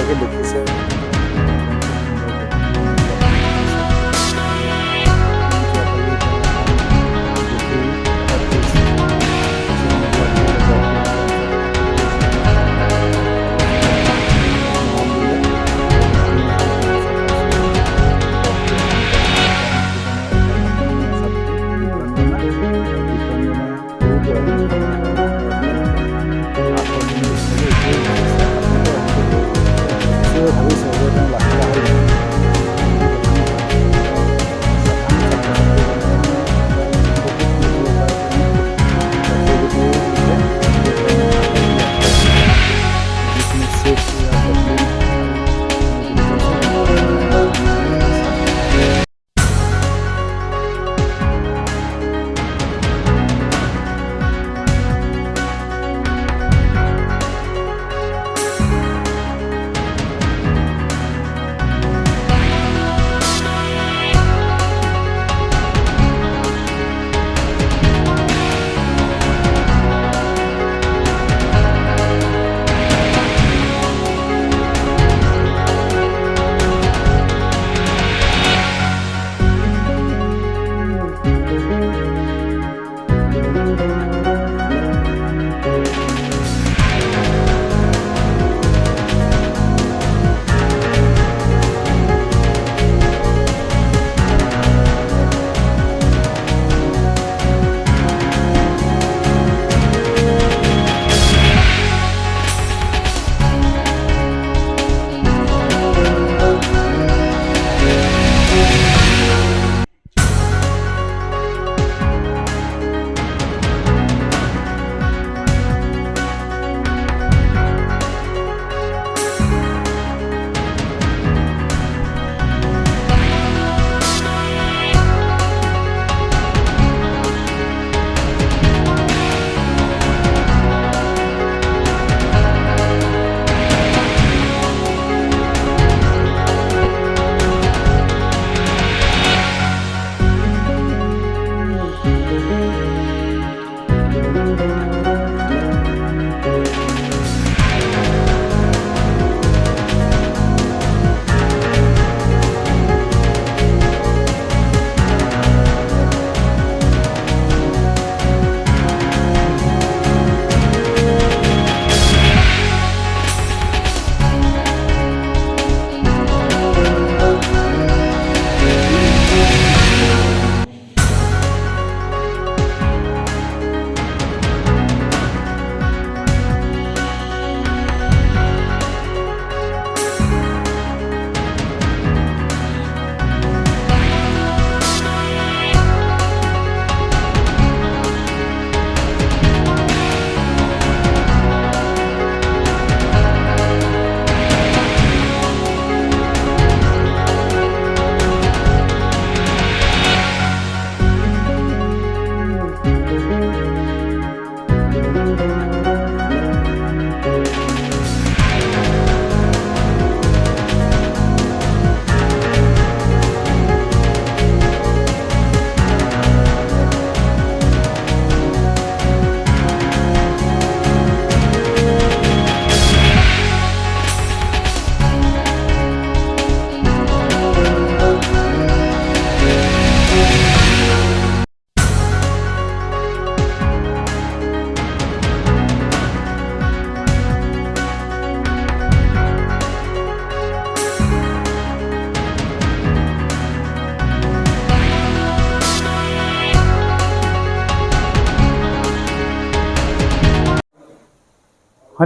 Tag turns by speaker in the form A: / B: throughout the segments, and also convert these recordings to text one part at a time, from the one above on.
A: সুন্দৰকৈ লিখিছে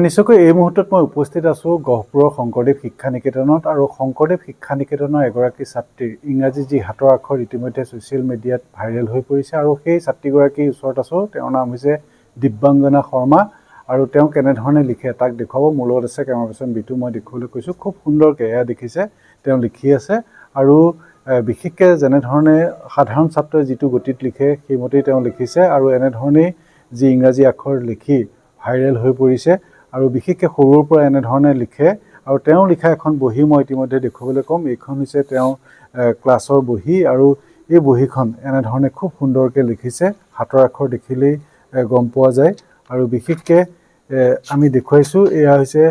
A: নিশ্চয়কৈ এই মুহূৰ্তত মই উপস্থিত আছোঁ গহপুৰৰ শংকৰদেৱ শিক্ষা নিকেতনত আৰু শংকৰদেৱ শিক্ষা নিকেতনৰ এগৰাকী ছাত্ৰীৰ ইংৰাজী যি হাতৰ আখৰ ইতিমধ্যে ছ'চিয়েল মিডিয়াত ভাইৰেল হৈ পৰিছে আৰু সেই ছাত্ৰীগৰাকীৰ ওচৰত আছোঁ। তেওঁৰ নাম হৈছে দিব্যাংগনা শৰ্মা আৰু তেওঁ কেনেধৰণে লিখে তাক দেখুৱাব। মোৰ লগত আছে কেমেৰা পাৰ্চন বিটু, মই দেখুৱাবলৈ কৈছোঁ। খুব সুন্দৰকৈ এয়া দেখিছে তেওঁ লিখি আছে আৰু বিশেষকৈ যেনেধৰণে সাধাৰণ ছাত্ৰই যিটো গতিত লিখে সেইমতেই তেওঁ লিখিছে আৰু এনেধৰণেই যি ইংৰাজী আখৰ লিখি ভাইৰেল হৈ পৰিছে আৰু বিশেষকৈ সৰুৰ পৰা এনেধৰণে লিখে আৰু তেওঁ লিখা এখন বহি মই ইতিমধ্যে দেখুৱাবলৈ ক'ম। এইখন হৈছে তেওঁ ক্লাছৰ বহি আৰু এই বহিখন এনেধৰণে খুব সুন্দৰকৈ লিখিছে, হাতৰ আখৰ দেখিলেই গম পোৱা যায় আৰু বিশেষকৈ আমি দেখুৱাইছোঁ এয়া হৈছে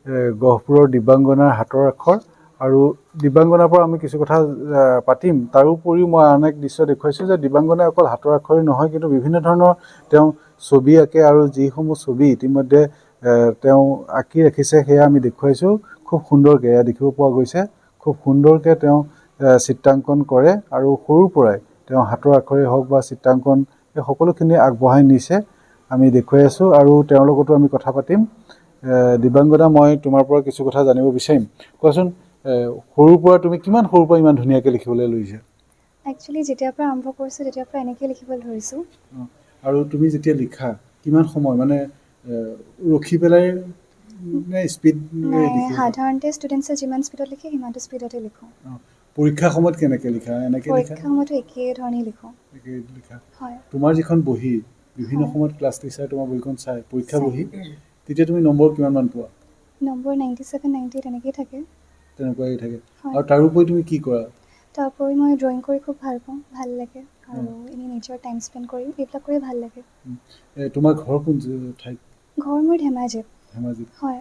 A: গহপুৰৰ দিব্যাংগনাৰ হাতৰ আখৰ আৰু দিব্যাংগনাৰ পৰা আমি কিছু কথা পাতিম। তাৰোপৰিও মই আন এক দৃশ্য দেখুৱাইছোঁ যে দিব্যাংগনাই অকল হাতৰ আখৰেই নহয়, কিন্তু বিভিন্ন ধৰণৰ তেওঁ ছবি আঁকে আৰু যিসমূহ ছবি ইতিমধ্যে তেওঁ আঁকি ৰাখিছে সেয়া আমি দেখুৱাইছোঁ। খুব সুন্দৰকৈ এয়া দেখিব পোৱা গৈছে। খুব সুন্দৰকৈ তেওঁ চিত্ৰাংকন কৰে আৰু সৰুৰ পৰাই তেওঁ হাতৰ আখৰেই হওক বা চিত্ৰাংকন এই সকলোখিনি আগবঢ়াই নিছে আমি দেখুৱাই আছোঁ আৰু তেওঁৰ লগতো আমি কথা পাতিম। দিব্যাংগনা, মই তোমাৰ পৰা কিছু কথা জানিব বিচাৰিম। কোৱাচোন, সৰুৰ পৰা তুমি কিমান সৰুৰ পৰা ইমান ধুনীয়াকৈ লিখিবলৈ লৈছা?
B: একচুৱেলি যেতিয়াৰ পৰা আৰম্ভ কৰিছোঁ তেতিয়াৰ পৰা এনেকৈ লিখিবলৈ ধৰিছোঁ।
A: আৰু তুমি যেতিয়া লিখা কিমান সময় মানে ৰখি পেলাই নে স্পীড?
B: সাধাৰণতে ষ্টুডেণ্টছে যিমান স্পীডত লিখে সিমানটো স্পীডতে লিখোঁ।
A: পৰীক্ষাৰ সময়ত কেনেকৈ লিখা? এনেকৈ লিখা?
B: পৰীক্ষাৰ সময়তো একেই ধৰণেই লিখোঁ।
A: একেই লিখা?
B: হয়।
A: তোমাৰ যিখন বহি বিভিন্ন সময়ত ক্লাছ টিচাৰে তোমাৰ বহিখন চাই, পৰীক্ষা বহি, তেতিয়া তুমি নম্বৰ কিমানমান পোৱা?
B: নম্বৰ 97, 98 এনেকেই থাকে।
A: তেনেকুৱাই থাকে। আৰু তাৰোপৰি তুমি কি কৰা?
B: তাৰোপৰি মই ড্ৰয়িং কৰি খুব ভাল পাওঁ, ভাল লাগে। আৰু এনেই নেচাৰ টাইম স্পেণ্ড কৰি এইবিলাক কৰি ভাল লাগে।
A: তোমাৰ ঘৰ কোন ঠাইত?
B: ঘৰ মোৰ ধেমাজিত।
A: ধেমাজিত?
B: হয়।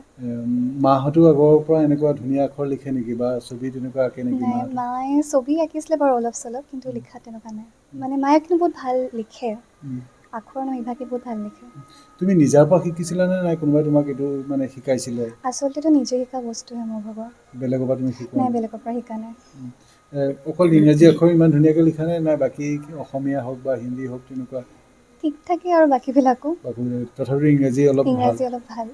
A: মাহঁতো আগৰ পৰা এনেকুৱা ধুনীয়া আখৰ লিখে নেকি বা ছবি তেনেকুৱা আঁকে নেকি?
B: নাই, মায়ে ছবি আঁকিছিলে বাৰু অলপ চলপ, কিন্তু লিখাত তেনেকুৱা নাই। মানে মায়ে কিন্তু বহুত ভাল লিখে, আখৰ নৈভাষিক বহুত ভাল লিখে।
A: তুমি নিজাৰ পৰা শিকিছিলানে নাই কোনোবাই তোমাক এইটো মানে শিকাইছিলে?
B: আচলতেতো নিজে শিকা বস্তুহে মোৰ ভাগৰ।
A: বেলেগৰ পৰা তুমি শিকা?
B: নাই, বেলেগৰ পৰা শিকা নাই।
A: অকল ইংৰাজী আখৰ ইমান ধুনীয়াকৈ লিখা নাই বাকী অসমীয়া হওক বা হিন্দী হওক তেনেকুৱা?
B: ঠিক থাকে আৰু বাকীবিলাকো।
A: তথাপিও ইংৰাজী অলপ
B: ভাল।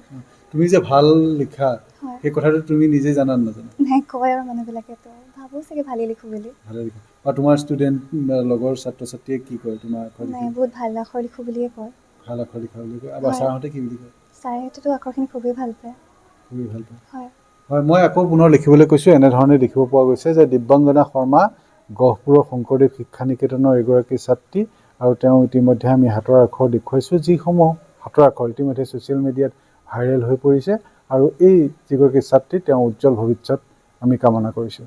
A: তুমি যে ভাল লিখা সেই কথাটো তুমি নিজে জানা নাজানা?
B: নাই, কয় আৰু মানুহবিলাকে, তো ভাবোঁ চাগে ভালেই লিখোঁ বুলি।
A: ভালে লিখা। আৰু তোমাৰ ষ্টুডেণ্ট লগৰ ছাত্ৰ ছাত্ৰীয়ে কি কয় তোমাৰ আখৰ?
B: নাই, বহুত ভাল আখৰ লিখোঁ বুলিয়ে কয়।
A: ভাল আখৰ লিখা বুলি কয়। আৰু ছাৰহঁতে কি বুলি কয়?
B: ছাৰেহঁতেতো আখৰখিনি খুবেই ভাল পায়।
A: খুবেই ভাল পায়।
B: হয়।
A: হয়, মই আকৌ পুনৰ লিখিবলৈ কৈছোঁ। এনেধৰণে দেখিব পোৱা গৈছে যে দিব্যাংগনা শৰ্মা গহপুৰৰ শংকৰদেৱ শিক্ষা নিকেতনৰ এগৰাকী ছাত্ৰী আৰু তেওঁ ইতিমধ্যে আমি হাতৰ আখৰ দেখুৱাইছোঁ, যিসমূহ হাতৰ আখৰ ইতিমধ্যে ছ'চিয়েল মিডিয়াত ভাইৰেল হৈ পৰিছে আৰু এই যিগৰাকী ছাত্ৰী তেওঁ উজ্জ্বল ভৱিষ্যত আমি কামনা কৰিছোঁ।